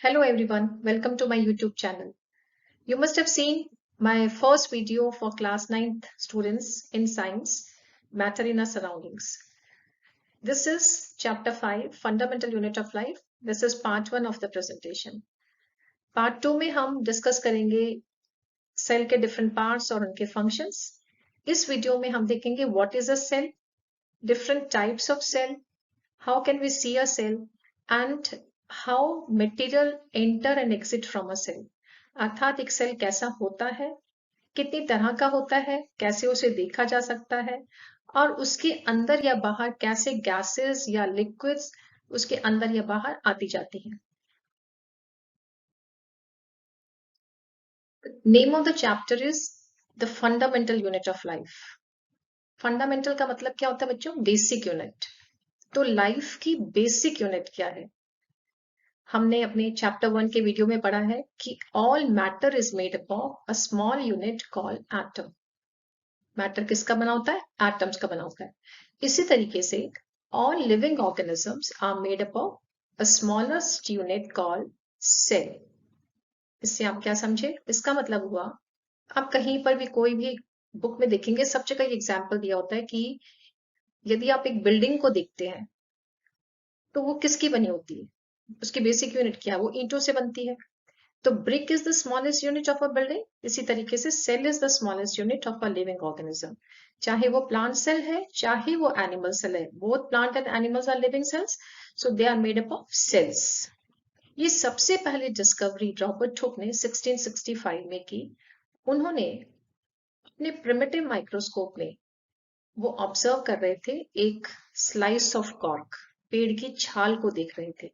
Hello everyone, welcome to my YouTube channel. You must have seen my first video for class 9th students in science, Matter in our Surroundings. This is chapter 5, Fundamental Unit of Life. This is part 1 of the presentation. Part 2 में हम discuss करेंगे cell के different parts और उनके functions. इस video में हम देखेंगे what is a cell, different types of cell, how can we see a cell and how material enter and exit from a cell. अर्थात एक सेल कैसा होता है, कितनी तरह का होता है, कैसे उसे देखा जा सकता है और उसके अंदर या बाहर कैसे गैसेस या लिक्विड्स उसके अंदर या बाहर आती जाती हैं. Name of the chapter is the fundamental unit of life. Fundamental का मतलब क्या होता है बच्चों? Basic unit. तो लाइफ की बेसिक यूनिट क्या है? हमने अपने चैप्टर 1 के वीडियो में पढ़ा है कि all matter is made up of a small unit called atom. Matter किसका बना होता है? एटम्स का बना होता है. इसी तरीके से all living organisms are made up of a smallest unit called cell. इससे आप क्या समझे? इसका मतलब हुआ, आप कहीं पर भी कोई भी बुक में देखेंगे, सब जगह एग्जाम्पल दिया होता है कि यदि आप एक बिल्डिंग को देखते हैं तो वो किसकी बनी होती है, उसकी बेसिक यूनिट क्या है? वो ईंटों से बनती है. तो brick is the smallest unit of a building. इसी तरीके से cell is the smallest unit of a living organism. चाहे वो प्लांट सेल है, चाहे वो एनिमल सेल है, both plant and animals are living cells, so they are made up of cells. ये सबसे पहले डिस्कवरी रॉबर्ट हुक ने 1665 में की. उन्होंने अपने प्रिमिटिव माइक्रोस्कोप में वो ऑब्जर्व कर रहे थे, एक स्लाइस ऑफ कॉर्क, पेड़ की छाल को देख रहे थे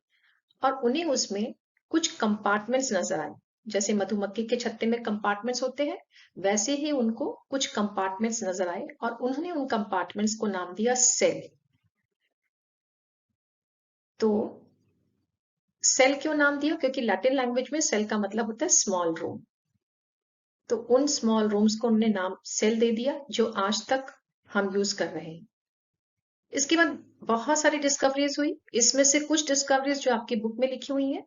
और उन्हें उसमें कुछ कंपार्टमेंट्स नजर आए. जैसे मधुमक्खी के छत्ते में कंपार्टमेंट्स होते हैं, वैसे ही उनको कुछ कंपार्टमेंट्स नजर आए और उन्होंने उन कंपार्टमेंट्स को नाम दिया सेल. तो सेल क्यों नाम दिया? क्योंकि लैटिन लैंग्वेज में सेल का मतलब होता है स्मॉल रूम. तो उन स्मॉल रूम्स को उन्होंने नाम सेल दे दिया, जो आज तक हम यूज कर रहे हैं. इसके बाद बहुत सारी डिस्कवरीज हुई. इसमें से कुछ डिस्कवरीज जो आपकी बुक में लिखी हुई है,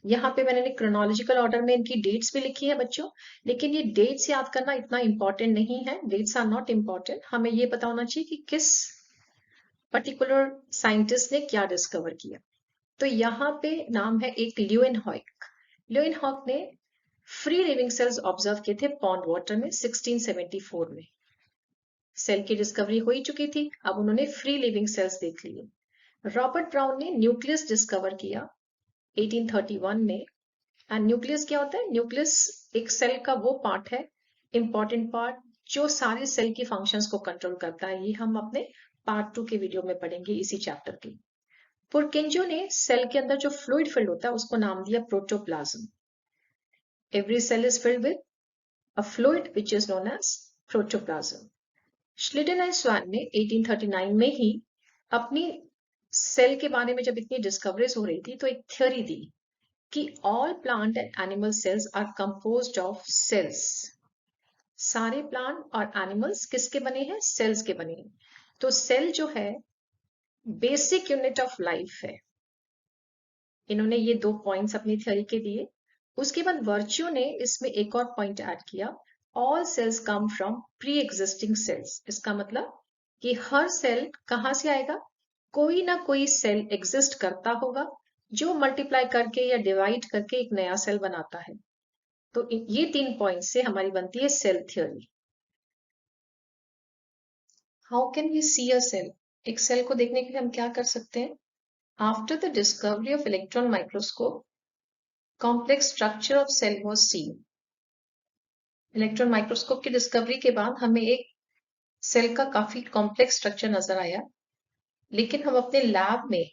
यहाँ पे मैंने क्रोनोलॉजिकल ऑर्डर में इनकी डेट्स भी लिखी है बच्चों. लेकिन ये डेट्स याद करना इतना इंपॉर्टेंट नहीं है. Dates are not important. हमें ये पता होना चाहिए कि किस पर्टिकुलर साइंटिस्ट ने क्या डिस्कवर किया. तो यहाँ पे नाम है एक ल्यूएनहॉक. ल्यूएनहॉक ने फ्री लिविंग सेल्स ऑब्जर्व किए थे पॉन्ड वाटर में 1674 में. सेल की डिस्कवरी हो ही चुकी थी, अब उन्होंने फ्री लिविंग सेल्स देख लिए. रॉबर्ट ब्राउन ने न्यूक्लियस डिस्कवर किया 1831 में. एंड न्यूक्लियस क्या होता है? न्यूक्लियस एक सेल का वो पार्ट है, इंपॉर्टेंट पार्ट, जो सारे सेल की फंक्शंस को कंट्रोल करता है. ये हम अपने पार्ट 2 के वीडियो में पढ़ेंगे इसी चैप्टर की. पुरकिंजो ने सेल के अंदर जो फ्लूइड फिल्ड होता है उसको नाम दिया protoplasm. Every cell is filled with a fluid which is known as protoplasm. Schleiden and Schwann ने 1839 में ही अपनी सेल के बारे में जब इतनी डिस्कवरीज हो रही थी तो एक थ्योरी दी कि all plant and animal cells are composed of cells. सारे प्लांट और एनिमल्स किसके बने हैं? सेल्स के बने हैं. तो सेल जो है बेसिक यूनिट ऑफ लाइफ है. इन्होंने ये 2 पॉइंट्स अपनी थ्योरी के दिए. उसके बाद वर्च्यू ने इसमें एक और पॉइंट ऐड किया, all cells come from pre existing cells. इसका मतलब कि हर सेल कहां से आएगा? कोई ना कोई सेल एग्जिस्ट करता होगा जो मल्टीप्लाई करके या डिवाइड करके एक नया सेल बनाता है. तो ये 3 पॉइंट से हमारी बनती है cell theory. How can we see a cell? एक सेल को देखने के लिए हम क्या कर सकते हैं? After the discovery of electron microscope, complex structure of cell was seen. Electron microscope की डिस्कवरी के बाद हमें एक सेल का काफी कॉम्प्लेक्स स्ट्रक्चर नजर आया. लेकिन हम अपने लैब में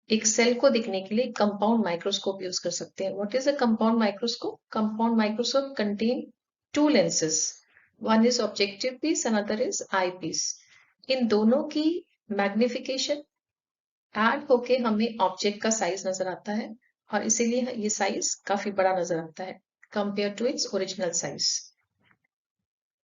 एक सेल को दिखने के लिए कंपाउंड माइक्रोस्कोप यूज कर सकते हैं. What is a compound microscope? Compound microscope contain 2 lenses. One is objective piece, another is eye piece. इन दोनों की मैग्निफिकेशन ऐड होके हमें ऑब्जेक्ट का साइज नजर आता है और इसीलिए ये साइज काफी बड़ा नजर आता है compare to its original size.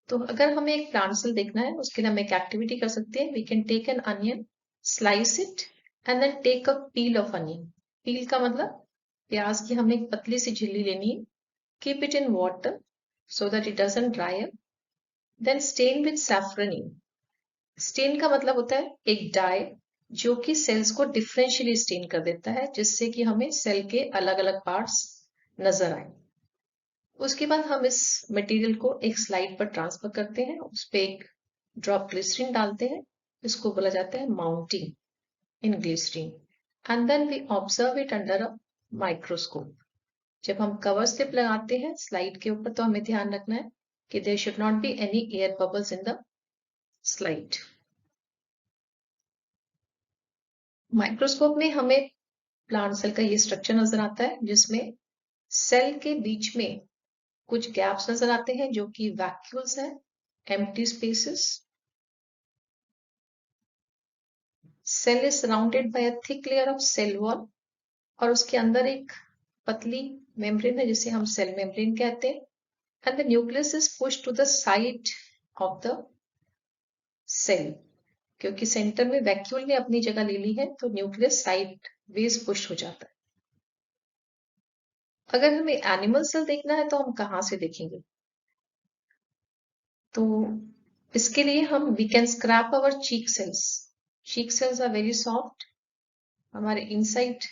तो अगर हमें एक प्लांट सेल देखना है, उसके लिए हम एक एक्टिविटी कर सकते हैं. We can take an onion, slice it and then take a peel off onion. Peel का मतलब प्याज की हमने एक पतली सी झिल्ली लेनी है, keep it in water so that it doesn't dry up, then stain with safranin. Stain का मतलब होता है एक डाई जो कि सेल्स को डिफरेंशियली स्टेन कर देता है, जिससे कि हमें सेल के अलग अलग पार्ट्स नजर आए। उसके बाद हम इस मटेरियल को एक स्लाइड पर ट्रांसफर करते हैं, उस पर एक ड्रॉप ग्लिसरीन डालते हैं, इसको बोला जाता है mounting in glycerine, and then we observe it under a microscope. जब हम कवर स्लिप लगाते हैं स्लाइड के ऊपर तो हमें ध्यान रखना है कि there should not be any air bubbles in the slide. Microscope में हमें प्लांट सेल का ये स्ट्रक्चर नजर आता है, जिसमें सेल के बीच में कुछ गैप्स नजर आते हैं जो कि वैक्यूल्स हैं, empty spaces. Cell is surrounded by a thick layer of cell wall, और उसके अंदर एक पतली मेम्ब्रेन है जिसे हम सेल मेम्ब्रेन कहते हैं, and the nucleus is push to the side of the cell. क्योंकि सेंटर में वैक्यूल ने अपनी जगह ले ली है तो न्यूक्लियस साइड वेज पुश हो जाता है। अगर हमें एनिमल सेल देखना है तो हम कहाँ से देखेंगे? तो इसके लिए हम we can scrape our cheek cells. Cheek cells are very soft, हमारे इनसाइड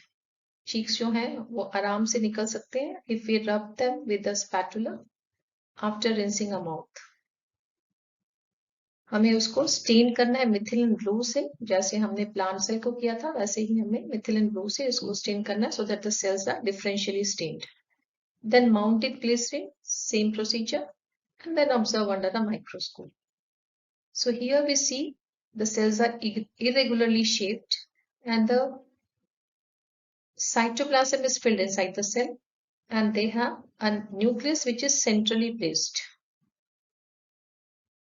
चीक्स जो हैं वो आराम से निकल सकते हैं if we rub them with a spatula after rinsing a mouth. हमें उसको स्टेन करना है मिथिलिन ब्लू से, जैसे हमने प्लांट सेल को किया था वैसे ही हमें मिथिलिन ब्लू से इसको स्टेन करना है so that the cells are differentially stained. Then mount it glycerin, same procedure, and then observe under the microscope. So here we see the cells are irregularly shaped and the cytoplasm is filled inside the cell and they have a nucleus which is centrally placed.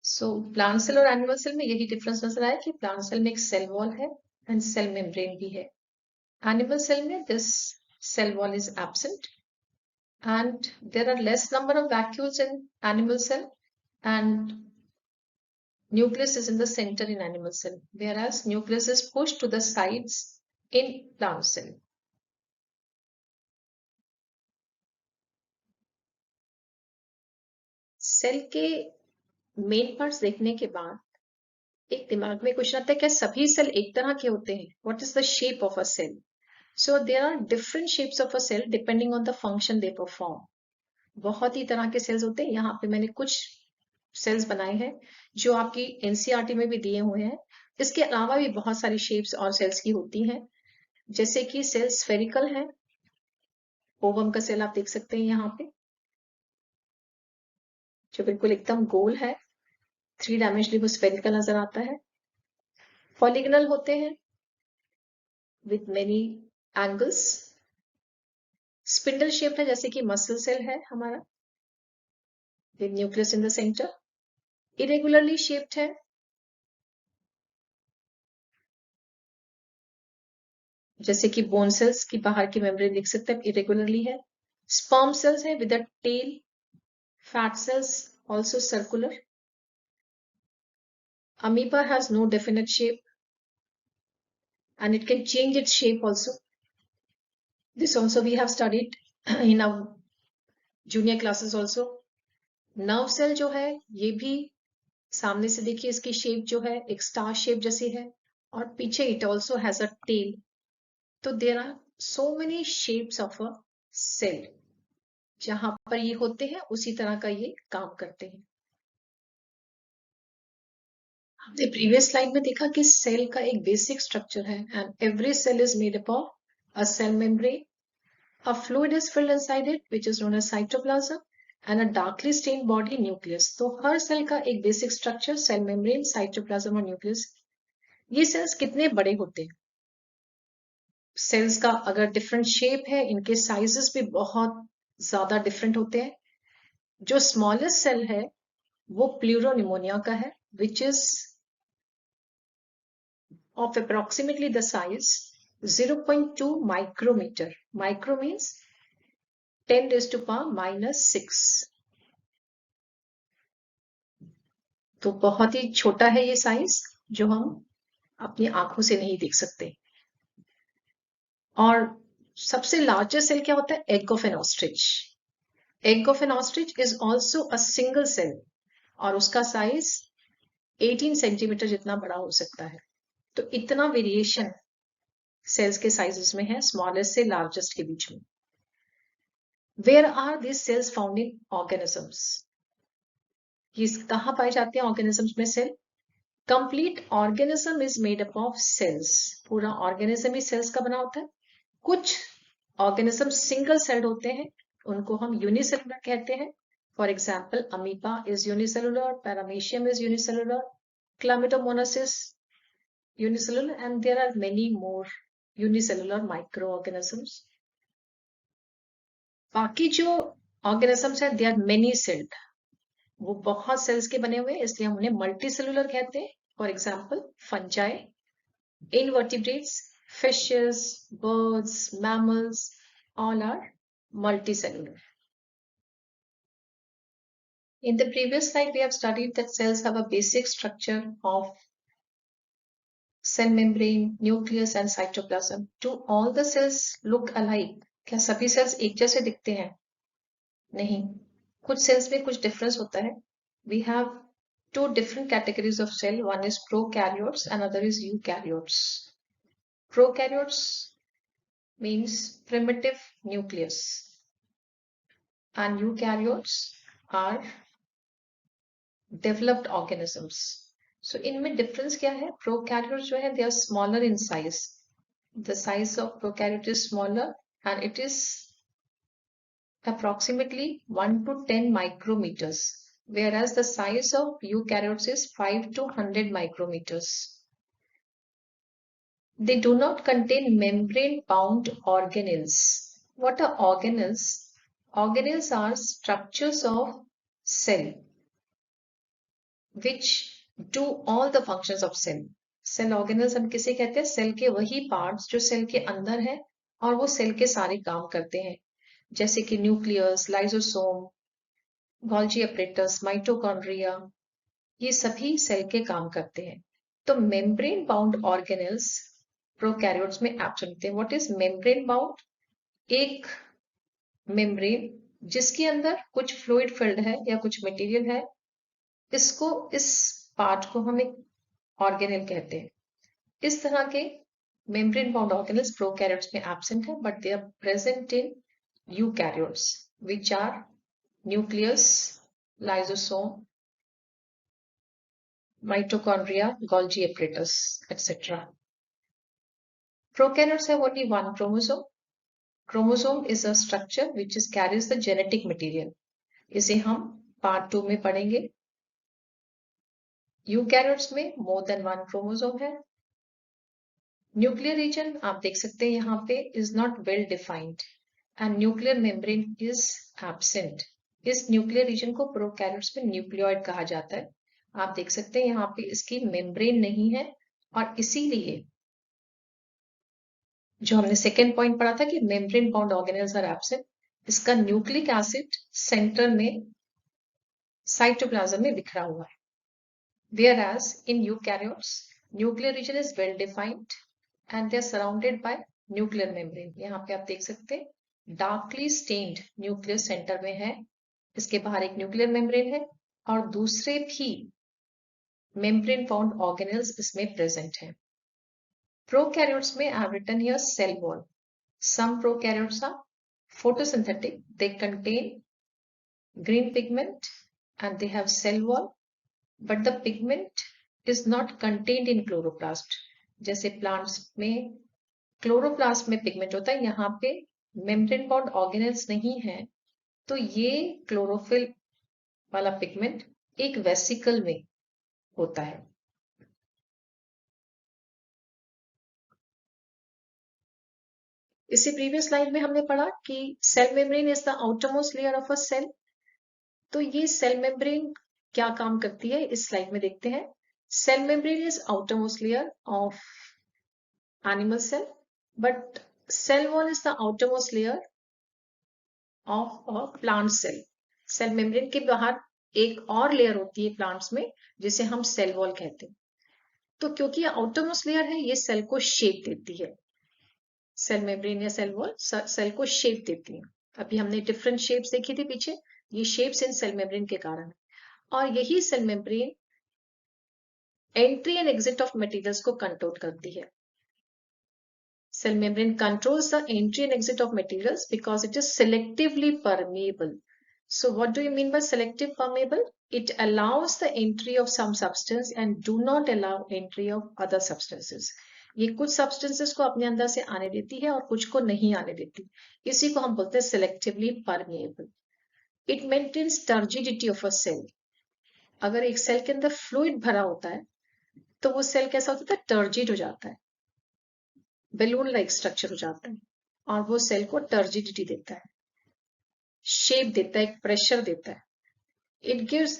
So plant cell और animal cell में यही difference नजर आया कि plant cell में एक cell wall है and cell membrane भी है. Animal cell में this cell wall is absent and there are less number of vacuoles in animal cell and nucleus is in the center in animal cell, whereas nucleus is pushed to the sides in plant cell. Cell के main parts देखने के बाद एक दिमाग में question आता है, क्या सभी सेल एक तरह के होते हैं? What is the shape of a cell? So there are different shapes of a cell depending on the function they perform. बहुत ही तरह के सेल्स होते हैं। यहाँ पे मैंने कुछ सेल्स बनाए हैं जो आपकी एनसीईआरटी में भी दिए हुए हैं। इसके अलावा भी बहुत सारी शेप्स और सेल्स की होती हैं, जैसे कि सेल स्फेरिकल है, ओवम का सेल आप देख सकते हैं यहाँ पे जो बिल्कुल एकदम गोल है, 3 डायमेंशनली वो स्फेरिकल नजर आता है। पॉलीगनल होते हैं with many angles. Spindle shape है जैसे कि मसल सेल है हमारा with nucleus in the centre. Irregularly shaped है जैसे कि बोन सेल्स की बाहर की मेम्ब्रेन देख सकते हैं इरेगुलरली है। स्पर्म सेल्स है with a tail. Fat cells also circular. Amoeba has no definite shape and it can change its shape also. This also we have studied in our junior classes also. Nerve cell जो है ये भी सामने से देखिए इसकी shape जो है एक स्टार शेप जैसी है और पीछे it also has a tail. तो there are so many shapes of a cell, जहां पर ये होते हैं उसी तरह का ये काम करते हैं। हमने प्रीवियस स्लाइड में देखा कि सेल का एक बेसिक स्ट्रक्चर है and every cell is made up of a cell membrane, a fluid is filled inside it which is known as cytoplasm and a darkly stained body nucleus. तो हर cell का एक basic structure cell membrane, cytoplasm और nucleus. ये cells कितने बड़े होते हैं? सेल्स का अगर डिफरेंट शेप है, इनके साइजेस भी बहुत ज्यादा डिफरेंट होते हैं। जो स्मॉलेस्ट सेल है वो प्लूरोनिमोनिया का है which is of approximately the size 0.2 micrometer. Micro means 10 raised to power minus 6. तो बहुत ही छोटा है ये साइज जो हम अपनी आंखों से नहीं देख सकते। और सबसे लार्जेस्ट सेल क्या होता है? Egg of an ostrich. Egg of an ostrich is also a single cell और उसका साइज 18 सेंटीमीटर जितना बड़ा हो सकता है। तो इतना वेरिएशन सेल्स के साइजेस में है, स्मॉलेस्ट से लार्जेस्ट के बीच में। Where are this cells found in organisms? ये कहाँ पाए जाते हैं ऑर्गेनिजम्स में cell? Complete organism is made up of cells. पूरा ऑर्गेनिज्म ही सेल्स का बना होता है। कुछ ऑर्गेनिज्म सिंगल सेल्ड होते हैं, उनको हम यूनिसेलुलर कहते हैं। For example amoeba is unicellular, paramecium is unicellular, chlamydomonas is unicellular, and there are many more unicellular microorganisms. बाकी जो ऑर्गेनिजम्स है दे आर मेनी सेल्ड, वो बहुत सेल्स के बने हुए हैं, इसलिए हम उन्हें मल्टी सेलुलर कहते हैं। For example fungi, invertebrates, fishes, birds, mammals, all are multicellular. In the previous slide, we have studied that cells have a basic structure of cell membrane, nucleus, and cytoplasm. Do all the cells look alike? क्या सभी cells एक जैसे दिखते हैं? नहीं, कुछ cells में कुछ difference होता है. We have two different categories of cell. One is prokaryotes, another is eukaryotes. Prokaryotes means primitive nucleus, and eukaryotes are developed organisms. So इनमें difference क्या है? Prokaryotes जो है they are smaller in size. The size of prokaryote is smaller and it is approximately 1 to 10 micrometers, whereas the size of eukaryotes is 5 to 100 micrometers. They do not contain membrane-bound organelles. What are organelles? Organelles are structures of cell which do all the functions of cell. Cell organelles हम किसे कहते हैं? Cell के वही parts जो cell के अंदर है और वो सेल के सारे काम करते हैं, जैसे कि nucleus, lysosome, Golgi apparatus, mitochondria, ये सभी सेल के काम करते हैं। तो मेम्ब्रेन बाउंड ऑर्गेनेल्स प्रोकैरियोट्स में एब्सेंट होते हैं। What is membrane bound? एक मेम्ब्रेन जिसके अंदर कुछ फ्लूइड फिल्ड है या कुछ मटेरियल है, इसको इस पार्ट को हम एक ऑर्गेनेल कहते हैं। इस तरह के मेम्ब्रेन बाउंड ऑर्गेनेल्स प्रोकैरियोट्स में एब्सेंट है, but they are present in eukaryotes which are nucleus, lysosome, mitochondria, Golgi apparatus, etc. Prokaryotes have only one chromosome. Chromosome is a structure which carries the genetic material. इसे हम part 2 में पढ़ेंगे। Eukaryotes में more than one chromosome है। Nuclear region आप देख सकते हैं यहाँ पे is not well defined and nuclear membrane is absent. इस न्यूक्लियर रीजन को प्रोकैरियोट्स में न्यूक्लियोइड कहा जाता है। आप देख सकते हैं यहाँ पे इसकी मेम्ब्रेन नहीं है और इसीलिए जो हमने सेकेंड पॉइंट पढ़ा था कि membrane bound organelles are absent, इसका न्यूक्लिक एसिड सेंटर में साइटोप्लाज्म में बिखरा हुआ है। Whereas in eukaryotes, nuclear region is well defined and they are surrounded by nuclear membrane. यहाँ पे आप देख सकते हैं डार्कली स्टेन्ड न्यूक्लियस सेंटर में है, इसके बाहर एक न्यूक्लियर मेम्ब्रेन है और दूसरे भी मेम्ब्रेन बाउंड ऑर्गेनेल्स इसमें प्रेजेंट हैं। Prokaryotes में I have written here cell wall. Some prokaryotes are photosynthetic. They contain green pigment and they have cell wall, but the pigment is not contained in chloroplast. जैसे plants में chloroplast में pigment होता है, यहाँ पे membrane bound organelles नहीं है, तो ये chlorophyll वाला pigment एक वेसिकल में होता है। इसी प्रीवियस स्लाइड में हमने पढ़ा कि cell membrane is the outermost layer of a cell. तो ये सेल मेम्ब्रेन क्या काम करती है इस स्लाइड में देखते हैं। Cell membrane is outermost layer of animal cell, but cell wall is the outermost layer of a plant cell. Cell membrane के बाहर एक और लेयर होती है प्लांट्स में जिसे हम सेल वॉल कहते हैं। तो क्योंकि ये आउटरमोस्ट लेयर है, ये सेल को शेप देती है। सेल मेम्ब्रेन या सेल वॉल सेल को शेप देती है। अभी हमने डिफरेंट शेप्स देखी थी पीछे, ये शेप्स इन सेल मेम्ब्रेन के कारण है। और यही cell membrane entry and exit of materials को कंट्रोल करती है। Cell membrane controls the entry and exit of materials because it is selectively permeable. So what do you mean by selective permeable? It allows the entry of some substance and do not allow entry of other substances. ये कुछ substances को अपने अंदर से आने देती है और कुछ को नहीं आने देती। इसी को हम बोलते हैं selectively permeable. It maintains turgidity of a cell. अगर एक सेल के अंदर फ्लूइड भरा होता है तो वो सेल कैसा होता है? टर्जिड हो जाता है, बेलून लाइक स्ट्रक्चर हो जाता है और वो सेल को टर्जिडिटी देता है, शेप देता है, एक प्रेशर देता है। It gives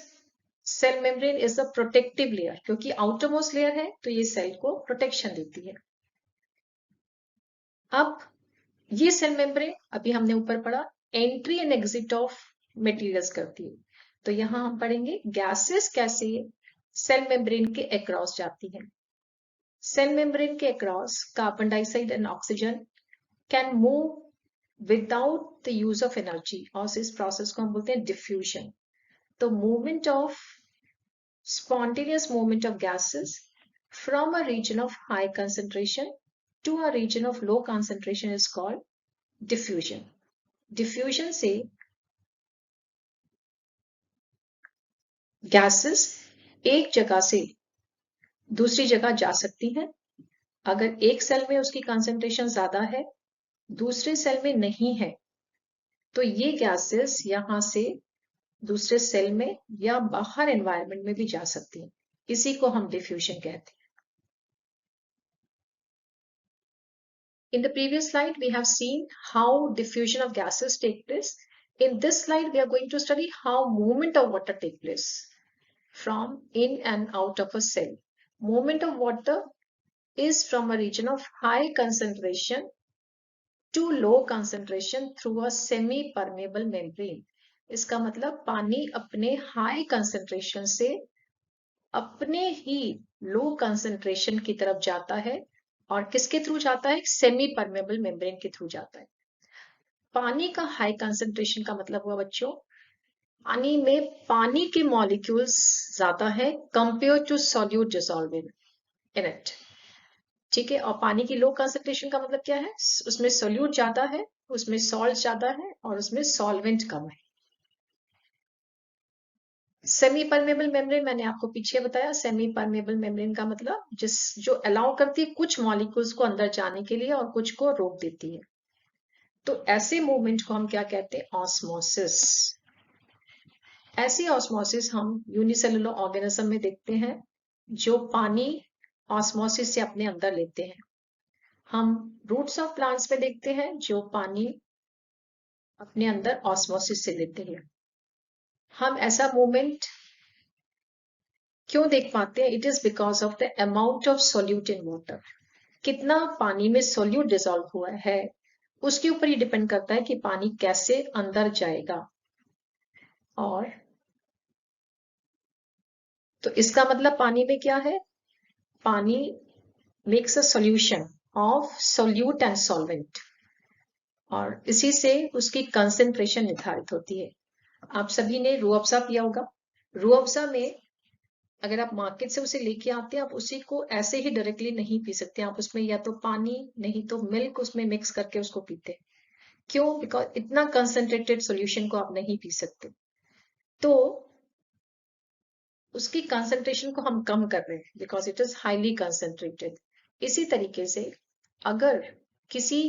cell membrane is the protective layer, क्योंकि आउटरमोस्ट लेयर है तो ये सेल को प्रोटेक्शन देती है। अब ये सेल मेम्ब्रेन अभी हमने ऊपर पढ़ा entry and exit of materials करती है, तो यहां हम पढ़ेंगे गैसेस कैसे सेल मेम्ब्रेन के अक्रॉस जाती है। सेल मेम्ब्रेन के across carbon dioxide and oxygen can move without the use of energy और इस प्रोसेस को हम बोलते हैं डिफ्यूजन। तो movement of spontaneous movement of gases from a region of high concentration to a region of low concentration is called diffusion. Diffusion से gases एक जगह से दूसरी जगह जा सकती हैं। अगर एक सेल में उसकी कंसंट्रेशन ज्यादा है, दूसरे सेल में नहीं है, तो ये गैसेस यहां से दूसरे सेल में या बाहर एनवायरनमेंट में भी जा सकती हैं। इसी को हम डिफ्यूजन कहते हैं। In the previous slide, we have seen how diffusion of gases take place. In this slide, we are going to study how movement of water take place from in and out of a cell. Movement of water is from a region of high concentration to low concentration through a semi-permeable membrane. इसका मतलब पानी अपने high concentration से अपने ही low concentration की तरफ जाता है और किसके थ्रू जाता है? सेमी परमेबल मेम्ब्रेन के थ्रू जाता है। पानी का हाई कंसंट्रेशन का मतलब हुआ बच्चों, पानी में पानी के मॉलिक्यूल्स ज्यादा है compare to solute dissolvent in it. ठीक है, और पानी की लो कंसंट्रेशन का मतलब क्या है? उसमें सॉल्यूट ज्यादा है, उसमें सॉल्ट ज्यादा है और उसमें सॉल्वेंट कम है। सेमी परमेबल मेम्ब्रेन मैंने आपको पीछे बताया। सेमी परमेबल मेम्ब्रेन का मतलब जो अलाउ करती है कुछ मॉलिक्यूल्स को अंदर जाने के लिए और कुछ को रोक देती है। तो ऐसे मूवमेंट को हम क्या कहते हैं? ऑस्मोसिस। ऐसी ऑस्मोसिस हम यूनिसेलुलर ऑर्गेनिज्म में देखते हैं जो पानी ऑस्मोसिस से अपने अंदर लेते हैं। हम रूट्स ऑफ प्लांट्स में देखते हैं जो पानी अपने अंदर ऑस्मोसिस से लेते हैं। हम ऐसा मूवमेंट क्यों देख पाते हैं? It is because of the amount of solute in water. कितना पानी में सोल्यूट डिसॉल्व हुआ है उसके ऊपर ही डिपेंड करता है कि पानी कैसे अंदर जाएगा। और तो इसका मतलब पानी में क्या है? पानी makes a solution of solute and solvent और इसी से उसकी कंसेंट्रेशन निर्धारित होती है। आप सभी ने रूह अफ़ज़ा पिया होगा। रूह अफ़ज़ा में अगर आप मार्केट से उसे लेके आते हैं, आप उसी को ऐसे ही डायरेक्टली नहीं पी सकते। आप उसमें या तो पानी नहीं तो मिल्क उसमें मिक्स करके उसको पीते हैं। क्यों? बिकॉज इतना कंसंट्रेटेड सॉल्यूशन को आप नहीं पी सकते, तो उसकी कंसंट्रेशन को हम कम कर रहे हैं because it is highly concentrated. इसी तरीके से अगर किसी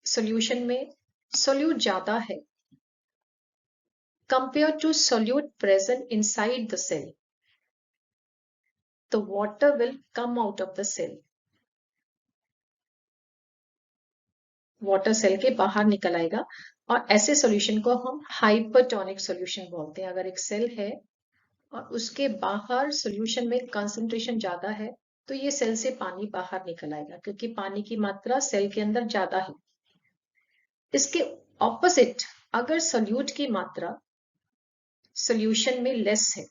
सॉल्यूशन में सोल्यूट ज्यादा है compare to solute present inside the cell, तो water will come out of the cell. Water cell के बाहर निकल आएगा और ऐसे सॉल्यूशन को हम हाइपरटोनिक सॉल्यूशन बोलते हैं। अगर एक सेल है और उसके बाहर सॉल्यूशन में कंसंट्रेशन ज्यादा है तो ये सेल से पानी बाहर निकल आएगा क्योंकि पानी की मात्रा सेल के अंदर ज्यादा है। इसके ऑपोजिट अगर सोल्यूट की मात्रा सॉल्यूशन में लेस है,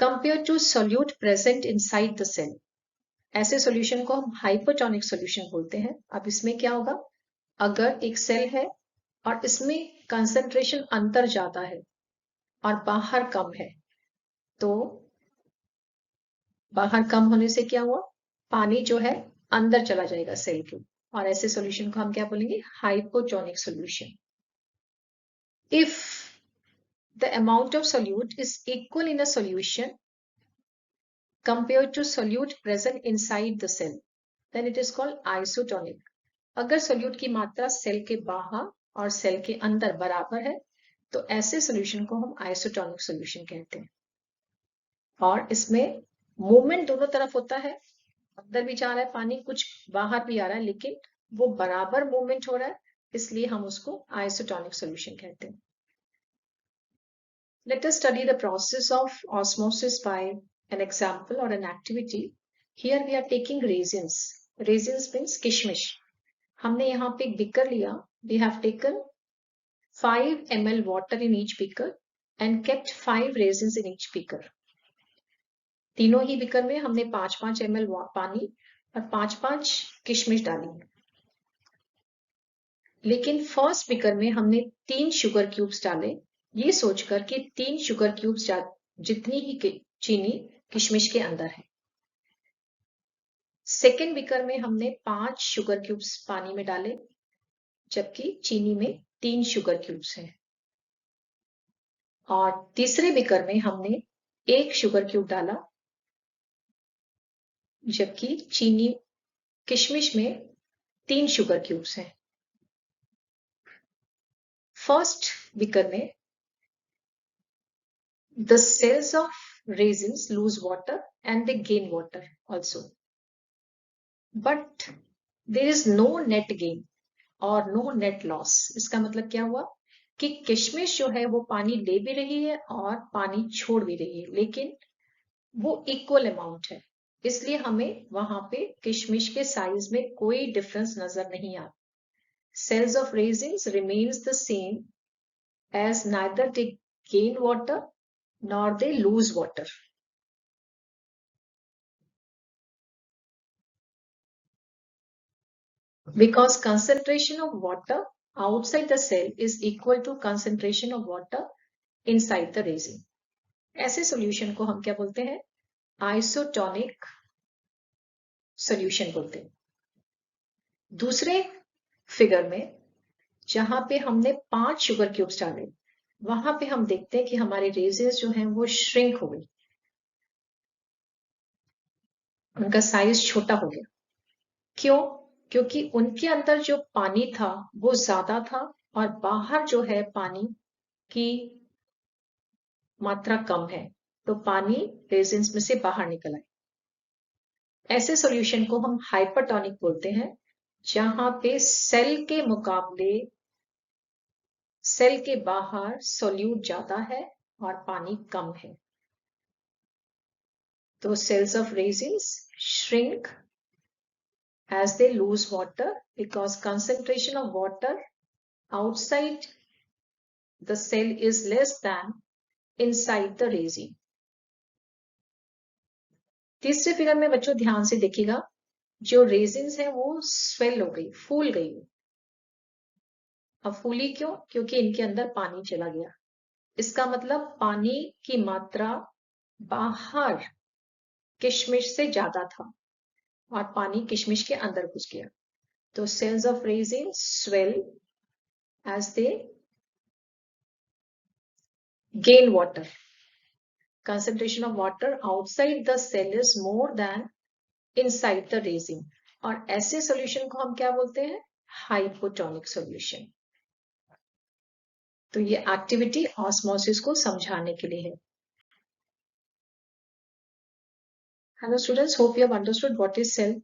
compare to solute present inside the cell, ऐसे सॉल्यूशन को हम हाइपोटोनिक सॉल्यूशन बोलते हैं। अब इसमें क्या होगा, अगर एक सेल है और इसमें कंसंट्रेशन अंदर ज्यादा है और बाहर कम है, तो बाहर कम होने से क्या हुआ, पानी जो है अंदर चला जाएगा सेल के, और ऐसे सॉल्यूशन को हम क्या बोलेंगे, hypotonic solution. If the amount of solute is equal in a solution compared to solute present inside the cell, then it is called isotonic. अगर सोल्यूट की मात्रा सेल के बाहर और सेल के अंदर बराबर है, तो ऐसे सॉल्यूशन को हम आइसोटोनिक सॉल्यूशन कहते हैं। और इसमें मूवमेंट दोनों तरफ होता है, अंदर भी जा रहा है पानी, कुछ बाहर भी आ रहा है, लेकिन वो बराबर मूवमेंट हो रहा है, इसलिए हम उसको आइसोटोनिक सॉल्यूशन कहते हैं। Let us study the process of osmosis by an example or an activity. Here we are taking raisins. Raisins means किशमिश। हमने यहाँ पे एक बीकर लिया. We have taken 5 ml water in each beaker and kept 5 raisins in each beaker. तीनों ही beaker में हमने 5-5 ml पानी और 5-5 किशमिश डाली। लेकिन फर्स्ट बीकर में हमने 3 शुगर क्यूब्स डाले, ये सोचकर कि 3 शुगर क्यूब्स जितनी ही चीनी किशमिश के अंदर है। सेकेंड बीकर में हमने 5 शुगर क्यूब्स पानी में डाले, जबकि चीनी में 3 शुगर क्यूब्स हैं। और तीसरे बीकर में हमने 1 शुगर क्यूब डाला, जबकि चीनी किशमिश में 3 शुगर क्यूब्स हैं। फर्स्ट बीकर में the cells of raisins lose water and they gain water also, but there is no net gain or no net loss. इसका मतलब क्या हुआ कि किशमिश जो है वो पानी ले भी रही है और पानी छोड़ भी रही है, लेकिन वो इक्वल अमाउंट है, इसलिए हमें वहां पे किशमिश के साइज में कोई डिफरेंस नजर नहीं आता। Cells of raisins remains the same as neither they gain water nor they lose water. Because concentration of water outside the cell is equal to concentration of water inside the raisin. ऐसे solution को हम क्या बोलते हैं, isotonic solution बोलते हैं। दूसरे figure में जहां पे हमने 5 शुगर क्यूब्स डाले, वहां पे हम देखते हैं कि हमारे रेजिन्स जो हैं वो श्रिंक हो गई, उनका साइज छोटा हो गया। क्यों? क्योंकि उनके अंदर जो पानी था वो ज्यादा था और बाहर जो है पानी की मात्रा कम है, तो पानी रेजिन्स में से बाहर निकल आए। ऐसे सॉल्यूशन को हम हाइपरटोनिक बोलते हैं, जहां पे सेल के मुकाबले सेल के बाहर सोल्यूट ज्यादा है और पानी कम है। तो cells of raisins shrink as they lose water because concentration of water outside the cell is less than inside the raisin. तीसरे फिगर में बच्चों ध्यान से देखिएगा, जो रेजिन्स है वो स्वेल हो गई, फूल गई। अब फूली क्यों? क्योंकि इनके अंदर पानी चला गया। इसका मतलब पानी की मात्रा बाहर किशमिश से ज्यादा था और पानी किशमिश के अंदर घुस गया। तो cells of raisins swell as they gain water. Concentration of water outside the cell is more than inside the raisin. और ऐसे सॉल्यूशन को हम क्या बोलते हैं, हाइपोटोनिक सॉल्यूशन। तो ये एक्टिविटी ऑस्मोसिस को समझाने के लिए है। Hello students, hope you have understood what is cell,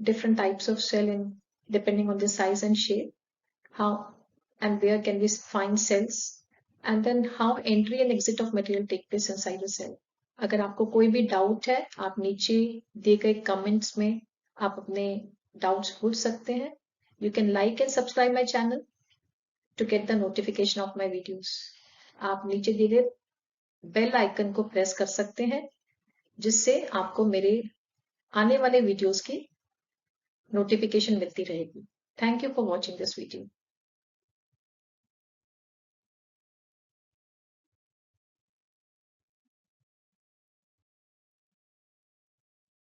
different types of cell in depending on the size and shape, how and where can we find cells, and then how entry and exit of material take place inside a cell. अगर आपको कोई भी doubt है, आप नीचे दिए गए comments में आप अपने डाउट्स पूछ सकते हैं। You can like and subscribe my channel to get the notification of my videos. आप नीचे दिए गए बेल आइकन को प्रेस कर सकते हैं जिससे आपको मेरे आने वाले वीडियोस की नोटिफिकेशन मिलती रहेगी। Thank you for watching this video.